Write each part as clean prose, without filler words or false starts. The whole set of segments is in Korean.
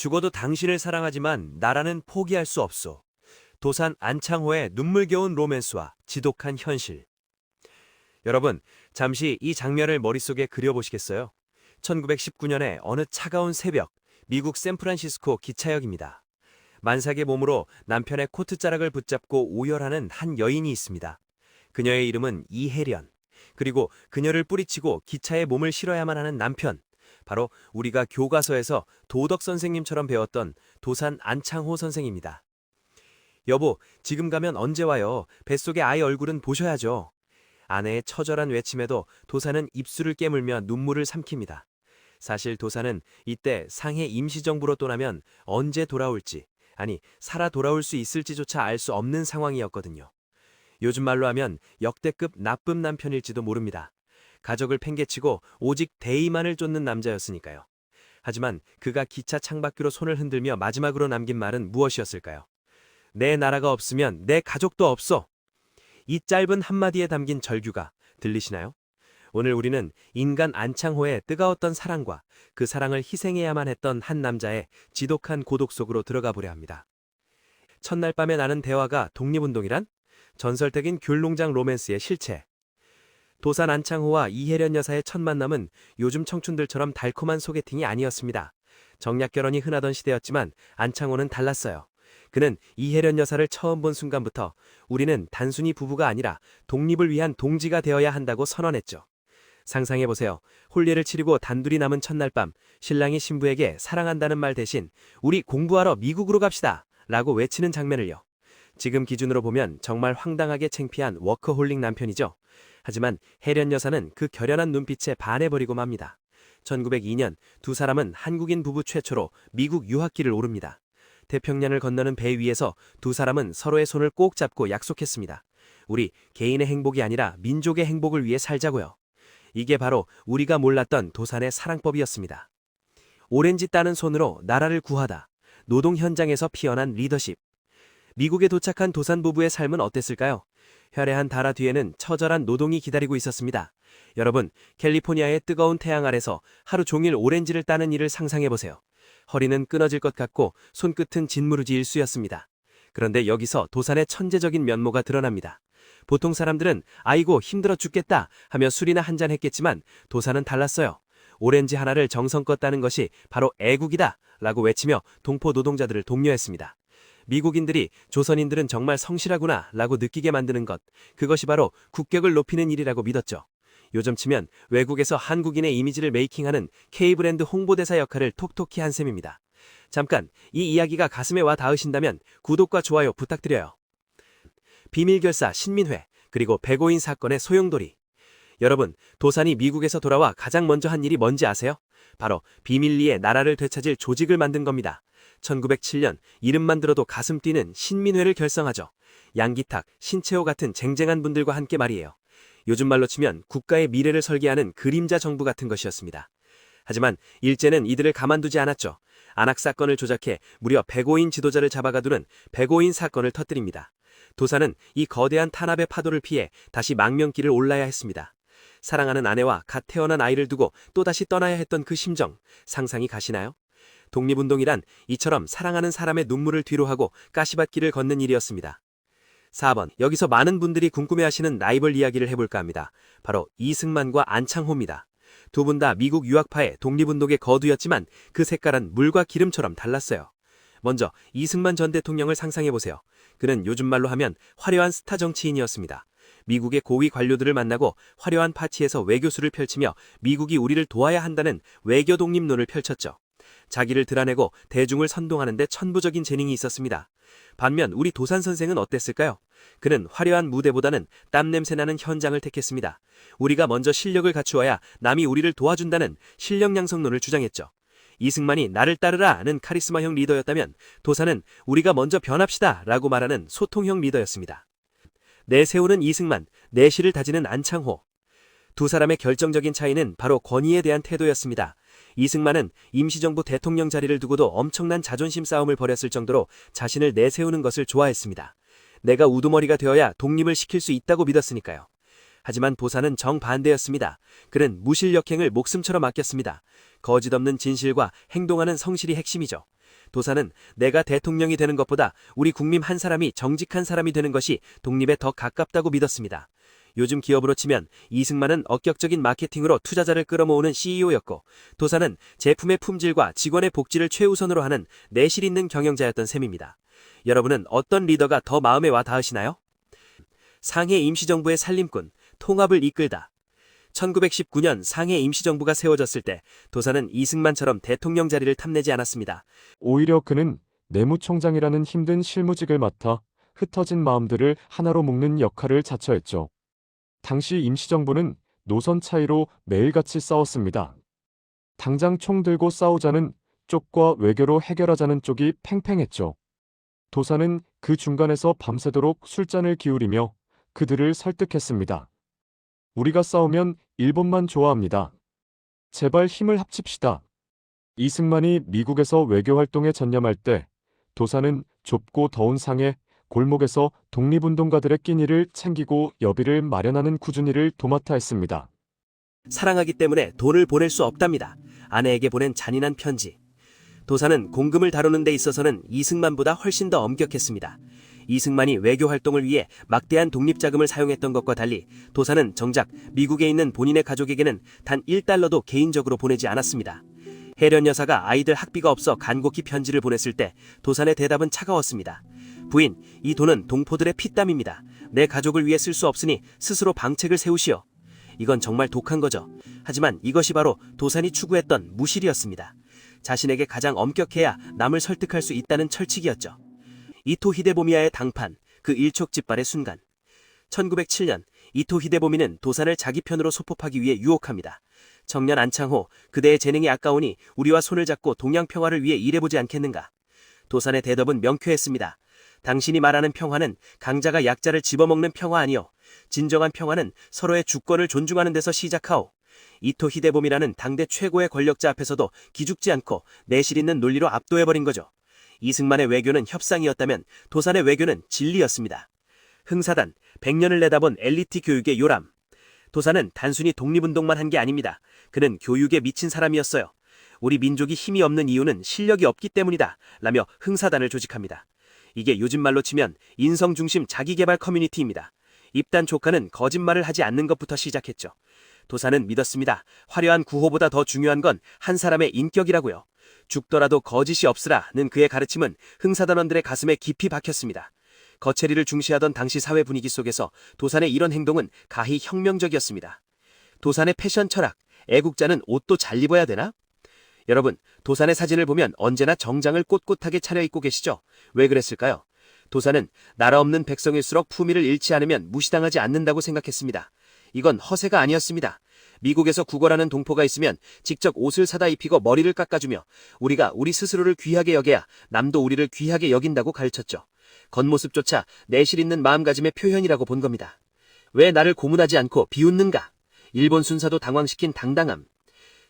죽어도 당신을 사랑하지만 나라는 포기할 수 없소. 도산 안창호의 눈물겨운 로맨스와 지독한 현실. 여러분, 잠시 이 장면을 머릿속에 그려보시겠어요? 1919년의 어느 차가운 새벽, 미국 샌프란시스코 기차역입니다. 만삭의 몸으로 남편의 코트자락을 붙잡고 오열하는 한 여인이 있습니다. 그녀의 이름은 이혜련. 그리고 그녀를 뿌리치고 기차에 몸을 실어야만 하는 남편. 바로 우리가 교과서에서 도덕 선생님처럼 배웠던 도산 안창호 선생입니다. 여보, 지금 가면 언제 와요? 뱃속의 아이 얼굴은 보셔야죠. 아내의 처절한 외침에도 도산은 입술을 깨물며 눈물을 삼킵니다. 사실 도산은 이때 상해 임시정부로 떠나면 언제 돌아올지, 아니 살아 돌아올 수 있을지조차 알 수 없는 상황이었거든요. 요즘 말로 하면 역대급 나쁜 남편일지도 모릅니다. 가족을 팽개치고 오직 대의만을 쫓는 남자였으니까요. 하지만 그가 기차 창밖으로 손을 흔들며 마지막으로 남긴 말은 무엇이었을까요? 내 나라가 없으면 내 가족도 없어. 이 짧은 한마디에 담긴 절규가 들리시나요? 오늘 우리는 인간 안창호의 뜨거웠던 사랑과 그 사랑을 희생해야만 했던 한 남자의 지독한 고독 속으로 들어가 보려 합니다. 첫날 밤에 나는 대화가 독립운동이란? 전설적인 귤농장 로맨스의 실체. 도산 안창호와 이혜련 여사의 첫 만남은 요즘 청춘들처럼 달콤한 소개팅이 아니었습니다. 정략 결혼이 흔하던 시대였지만 안창호는 달랐어요. 그는 이혜련 여사를 처음 본 순간부터 우리는 단순히 부부가 아니라 독립을 위한 동지가 되어야 한다고 선언했죠. 상상해보세요. 혼례를 치르고 단둘이 남은 첫날 밤, 신랑이 신부에게 사랑한다는 말 대신 우리 공부하러 미국으로 갑시다 라고 외치는 장면을요. 지금 기준으로 보면 정말 황당하게 창피한 워커홀릭 남편이죠. 하지만 혜련 여사는 그 결연한 눈빛에 반해버리고 맙니다. 1902년 두 사람은 한국인 부부 최초로 미국 유학길을 오릅니다. 태평양을 건너는 배 위에서 두 사람은 서로의 손을 꼭 잡고 약속했습니다. 우리 개인의 행복이 아니라 민족의 행복을 위해 살자고요. 이게 바로 우리가 몰랐던 도산의 사랑법이었습니다. 오렌지 따는 손으로 나라를 구하다. 노동 현장에서 피어난 리더십. 미국에 도착한 도산 부부의 삶은 어땠을까요? 화려한 다라 뒤에는 처절한 노동이 기다리고 있었습니다. 여러분, 캘리포니아의 뜨거운 태양 아래서 하루 종일 오렌지를 따는 일을 상상해보세요. 허리는 끊어질 것 같고 손끝은 진무르지 일수였습니다. 그런데 여기서 도산의 천재적인 면모가 드러납니다. 보통 사람들은 아이고 힘들어 죽겠다 하며 술이나 한잔 했겠지만 도산은 달랐어요. 오렌지 하나를 정성껏 따는 것이 바로 애국이다 라고 외치며 동포 노동자들을 독려했습니다. 미국인들이 조선인들은 정말 성실하구나 라고 느끼게 만드는 것, 그것이 바로 국격을 높이는 일이라고 믿었죠. 요즘 치면 외국에서 한국인의 이미지를 메이킹하는 K브랜드 홍보대사 역할을 톡톡히 한 셈입니다. 잠깐 이 이야기가 가슴에 와 닿으신다면 구독과 좋아요 부탁드려요. 비밀결사 신민회, 그리고 백오인 사건의 소용돌이. 여러분, 도산이 미국에서 돌아와 가장 먼저 한 일이 뭔지 아세요? 바로 비밀리에 나라를 되찾을 조직을 만든 겁니다. 1907년 이름만 들어도 가슴 뛰는 신민회를 결성하죠. 양기탁, 신채호 같은 쟁쟁한 분들과 함께 말이에요. 요즘 말로 치면 국가의 미래를 설계하는 그림자 정부 같은 것이었습니다. 하지만 일제는 이들을 가만두지 않았죠. 안학사건을 조작해 무려 백오인 지도자를 잡아가두는 백오인 사건을 터뜨립니다. 도산은 이 거대한 탄압의 파도를 피해 다시 망명길을 올라야 했습니다. 사랑하는 아내와 갓 태어난 아이를 두고 또다시 떠나야 했던 그 심정, 상상이 가시나요? 독립운동이란 이처럼 사랑하는 사람의 눈물을 뒤로하고 가시밭길을 걷는 일이었습니다. 4번, 여기서 많은 분들이 궁금해하시는 라이벌 이야기를 해볼까 합니다. 바로 이승만과 안창호입니다. 두 분 다 미국 유학파의 독립운동의 거두였지만 그 색깔은 물과 기름처럼 달랐어요. 먼저 이승만 전 대통령을 상상해보세요. 그는 요즘 말로 하면 화려한 스타 정치인이었습니다. 미국의 고위 관료들을 만나고 화려한 파티에서 외교수를 펼치며 미국이 우리를 도와야 한다는 외교 독립론을 펼쳤죠. 자기를 드러내고 대중을 선동하는 데 천부적인 재능이 있었습니다. 반면 우리 도산 선생은 어땠을까요? 그는 화려한 무대보다는 땀냄새 나는 현장을 택했습니다. 우리가 먼저 실력을 갖추어야 남이 우리를 도와준다는 실력 양성론을 주장했죠. 이승만이 나를 따르라는 카리스마형 리더였다면 도산은 우리가 먼저 변합시다 라고 말하는 소통형 리더였습니다. 내세우는 이승만, 내실을 다지는 안창호. 두 사람의 결정적인 차이는 바로 권위에 대한 태도였습니다. 이승만은 임시정부 대통령 자리를 두고도 엄청난 자존심 싸움을 벌였을 정도로 자신을 내세우는 것을 좋아했습니다. 내가 우두머리가 되어야 독립을 시킬 수 있다고 믿었으니까요. 하지만 도산은 정반대였습니다. 그는 무실력행을 목숨처럼 아꼈습니다. 거짓없는 진실과 행동하는 성실이 핵심이죠. 도사는 내가 대통령이 되는 것보다 우리 국민 한 사람이 정직한 사람이 되는 것이 독립에 더 가깝다고 믿었습니다. 요즘 기업으로 치면 이승만은 엄격적인 마케팅으로 투자자를 끌어모으는 CEO였고 도사는 제품의 품질과 직원의 복지를 최우선으로 하는 내실 있는 경영자였던 셈입니다. 여러분은 어떤 리더가 더 마음에 와 닿으시나요? 상해 임시정부의 살림꾼, 통합을 이끌다. 1919년 상해 임시정부가 세워졌을 때 도사는 이승만처럼 대통령 자리를 탐내지 않았습니다. 오히려 그는 내무총장이라는 힘든 실무직을 맡아 흩어진 마음들을 하나로 묶는 역할을 자처했죠. 당시 임시정부는 노선 차이로 매일같이 싸웠습니다. 당장 총 들고 싸우자는 쪽과 외교로 해결하자는 쪽이 팽팽했죠. 도사는 그 중간에서 밤새도록 술잔을 기울이며 그들을 설득했습니다. 우리가 싸우면 일본만 좋아합니다. 제발 힘을 합칩시다. 이승만이 미국에서 외교활동에 전념할 때 도사는 좁고 더운 상해 골목에서 독립운동가들의 끼니를 챙기고 여비를 마련하는 꾸준히를 도맡아 했습니다. 사랑하기 때문에 돈을 보낼 수 없답니다. 아내에게 보낸 잔인한 편지. 도사는 공금을 다루는 데 있어서는 이승만보다 훨씬 더 엄격했습니다. 이승만이 외교 활동을 위해 막대한 독립자금을 사용했던 것과 달리 도사는 정작 미국에 있는 본인의 가족에게는 단 1달러도 개인적으로 보내지 않았습니다. 혜련 여사가 아이들 학비가 없어 간곡히 편지를 보냈을 때 도산의 대답은 차가웠습니다. 부인, 이 돈은 동포들의 피땀입니다. 내 가족을 위해 쓸 수 없으니 스스로 방책을 세우시오. 이건 정말 독한 거죠. 하지만 이것이 바로 도산이 추구했던 무실이었습니다. 자신에게 가장 엄격해야 남을 설득할 수 있다는 철칙이었죠. 이토 히데보미와의 당판, 그 일촉즉발의 순간. 1907년 이토 히데보미는 도산을 자기 편으로 소폭하기 위해 유혹합니다. 청년 안창호, 그대의 재능이 아까우니 우리와 손을 잡고 동양 평화를 위해 일해보지 않겠는가. 도산의 대답은 명쾌했습니다. 당신이 말하는 평화는 강자가 약자를 집어먹는 평화 아니오. 진정한 평화는 서로의 주권을 존중하는 데서 시작하오. 이토 히데보미라는 당대 최고의 권력자 앞에서도 기죽지 않고 내실 있는 논리로 압도해버린 거죠. 이승만의 외교는 협상이었다면 도산의 외교는 진리였습니다. 흥사단, 100년을 내다본 엘리트 교육의 요람. 도산은 단순히 독립운동만 한 게 아닙니다. 그는 교육에 미친 사람이었어요. 우리 민족이 힘이 없는 이유는 실력이 없기 때문이다 라며 흥사단을 조직합니다. 이게 요즘 말로 치면 인성중심 자기개발 커뮤니티입니다. 입단 조카는 거짓말을 하지 않는 것부터 시작했죠. 도산은 믿었습니다. 화려한 구호보다 더 중요한 건 한 사람의 인격이라고요. 죽더라도 거짓이 없으라는 그의 가르침은 흥사단원들의 가슴에 깊이 박혔습니다. 거체리를 중시하던 당시 사회 분위기 속에서 도산의 이런 행동은 가히 혁명적이었습니다. 도산의 패션 철학, 애국자는 옷도 잘 입어야 되나? 여러분, 도산의 사진을 보면 언제나 정장을 꼿꼿하게 차려입고 계시죠? 왜 그랬을까요? 도산은 나라 없는 백성일수록 품위를 잃지 않으면 무시당하지 않는다고 생각했습니다. 이건 허세가 아니었습니다. 미국에서 구걸하는 동포가 있으면 직접 옷을 사다 입히고 머리를 깎아주며 우리가 우리 스스로를 귀하게 여겨야 남도 우리를 귀하게 여긴다고 가르쳤죠. 겉모습조차 내실 있는 마음가짐의 표현이라고 본 겁니다. 왜 나를 고문하지 않고 비웃는가? 일본 순사도 당황시킨 당당함.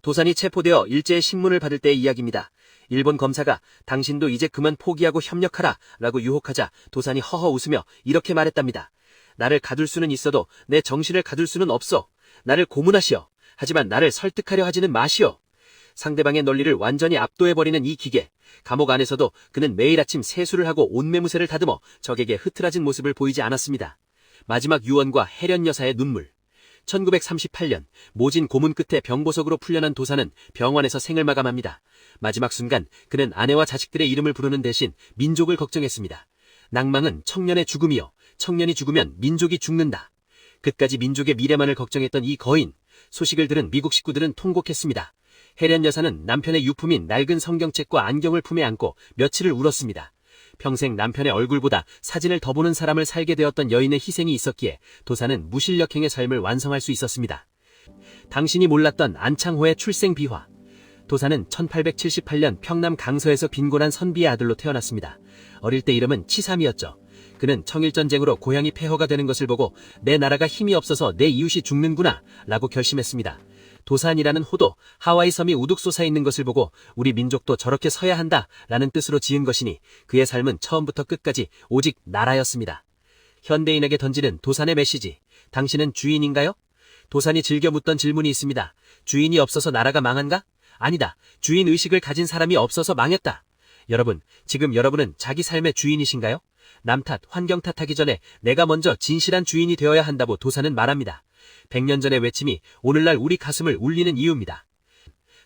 도산이 체포되어 일제의 신문을 받을 때의 이야기입니다. 일본 검사가 당신도 이제 그만 포기하고 협력하라 라고 유혹하자 도산이 허허 웃으며 이렇게 말했답니다. 나를 가둘 수는 있어도 내 정신을 가둘 수는 없어. 나를 고문하시오. 하지만 나를 설득하려 하지는 마시오. 상대방의 논리를 완전히 압도해버리는 이 기계. 감옥 안에서도 그는 매일 아침 세수를 하고 옷매무새를 다듬어 적에게 흐트러진 모습을 보이지 않았습니다. 마지막 유언과 혜련 여사의 눈물. 1938년 모진 고문 끝에 병보석으로 풀려난 도사는 병원에서 생을 마감합니다. 마지막 순간 그는 아내와 자식들의 이름을 부르는 대신 민족을 걱정했습니다. 낭망은 청년의 죽음이요. 청년이 죽으면 민족이 죽는다. 끝까지 민족의 미래만을 걱정했던 이 거인. 소식을 들은 미국 식구들은 통곡했습니다. 혜련 여사는 남편의 유품인 낡은 성경책과 안경을 품에 안고 며칠을 울었습니다. 평생 남편의 얼굴보다 사진을 더 보는 사람을 살게 되었던 여인의 희생이 있었기에 도사는 무실력행의 삶을 완성할 수 있었습니다. 당신이 몰랐던 안창호의 출생 비화. 도사는 1878년 평남 강서에서 빈곤한 선비의 아들로 태어났습니다. 어릴 때 이름은 치삼이었죠. 그는 청일전쟁으로 고향이 폐허가 되는 것을 보고 내 나라가 힘이 없어서 내 이웃이 죽는구나 라고 결심했습니다. 도산이라는 호도, 하와이 섬이 우뚝 솟아있는 것을 보고 우리 민족도 저렇게 서야 한다 라는 뜻으로 지은 것이니 그의 삶은 처음부터 끝까지 오직 나라였습니다. 현대인에게 던지는 도산의 메시지. 당신은 주인인가요? 도산이 즐겨 묻던 질문이 있습니다. 주인이 없어서 나라가 망한가? 아니다. 주인의식을 가진 사람이 없어서 망했다. 여러분, 지금 여러분은 자기 삶의 주인이신가요? 남 탓, 환경 탓하기 전에 내가 먼저 진실한 주인이 되어야 한다고 도산은 말합니다. 100년 전의 외침이 오늘날 우리 가슴을 울리는 이유입니다.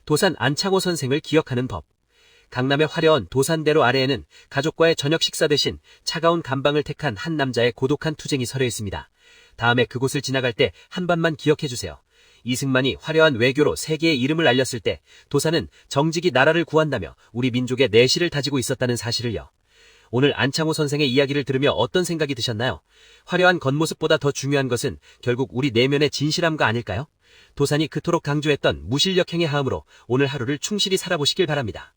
도산 안창호 선생을 기억하는 법. 강남의 화려한 도산대로 아래에는 가족과의 저녁 식사 대신 차가운 감방을 택한 한 남자의 고독한 투쟁이 서려 있습니다. 다음에 그곳을 지나갈 때 한 번만 기억해주세요. 이승만이 화려한 외교로 세계의 이름을 알렸을 때 도산은 정직이 나라를 구한다며 우리 민족의 내실을 다지고 있었다는 사실을요. 오늘 안창호 선생의 이야기를 들으며 어떤 생각이 드셨나요? 화려한 겉모습보다 더 중요한 것은 결국 우리 내면의 진실함과 아닐까요? 도산이 그토록 강조했던 무실력행의 하음으로 오늘 하루를 충실히 살아보시길 바랍니다.